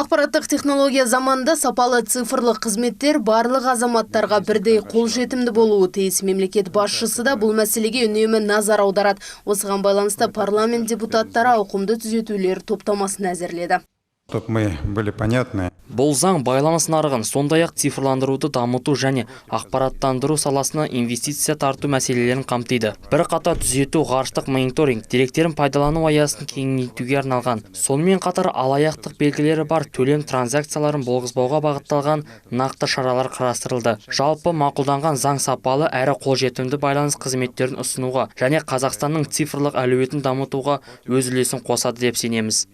Ақпараттық технология заманында сапалы цифрлық қызметтер барлық азаматтарға бірдей қолжетімді болуы тиіс. Мемлекет басшысы да бұл мәселеге үнемі назар аударады. Осыған байланысты парламент депутаттары ауқымды түзетулер топтамасын әзірледі. Чтобы мы были понятны. Бұл заң байланыс нарығын, сондай-ақ цифрландыруды дамыту және ақпараттандыру саласына инвестиция тарту мәселелерін қамтиды. Бірқатар түзету ғарыштық мониторинг деректерін пайдалану аясын кеңейтуге арналған. Сонымен қатар алаяқтық белгілері бар төлем транзакцияларын болғызбауға бағытталған нақты шаралар қарастырылды. Жалпы мақұлданған заң сапалы әрі қолжетімді байланыс қызметтерін ұсынуға және Қазақстанның цифрлық әлеуетін дамытуға өз үлесін қосады деп сенеміз.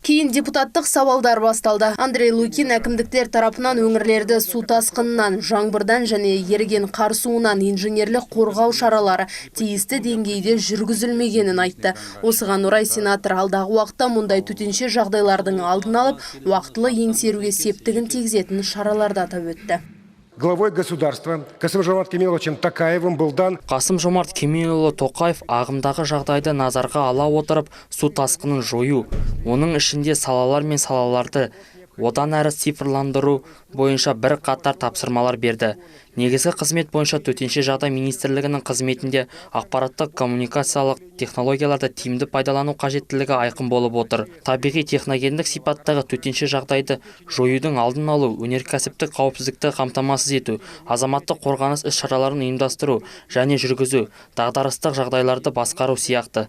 Кейін депутаттық сауалдар басталды. Андрей Лукин әкімдіктер тарапынан өңірлерді су тасқынынан, жаңбырдан және еріген қар суынан инженерлік қорғау шаралары тиісті деңгейде жүргізілмегенін айтты. Осыған орай сенатор алдағы уақытта мұндай төтенше жағдайлардың алдын алып, уақытылы еңсеруге септігін тигізетін шараларды атап өтті. Главой государства Касым-Жомарт Кемеловичем Токаевым был дан. Қасым-Жомарт Кемелұлы Тоқаев ағымдағы жағдайды назарға ала отырып, су тасқынын жою, оның ішінде салалар мен салаларды одан әрі цифрландыру бойынша бір қатар тапсырмалар берді. Негізгі қызмет бойынша төтенше жағдай министрлігінің қызметінде ақпараттық коммуникациялық технологияларды тиімді пайдалану қажеттілігі айқын болып отыр. Табиғи техногендік сипаттағы төтенше жағдайды жоюдың алдын алу, өнеркәсіптік қауіпсіздікті қамтамасыз ету, азаматтық қорғаныс іс-шараларын ұйымдастыру және жүргізу, дағдарыстық жағдайларды басқару сияқты.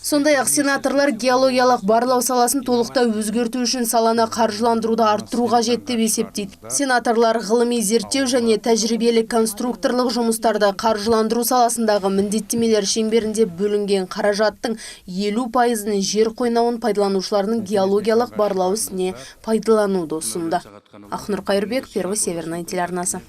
Сондай-ақ сенаторлар геологиялық барлау саласын толықтай өзгерту үшін саланы қаржыландыруды арттыру қажет деп есептейді. Сенаторлар ғылыми зерттеу және тәжірибелік конструкторлық жұмыстарды қаржыландыру саласындағы міндеттемелер шеңберінде бөлінген қаражаттың 50%-ын жер қойнауын пайдаланушыларының геологиялық барлау ісіне пайдалануды ұсынды. Ақнұр Қайырбек, Первый Северный телеарнасы.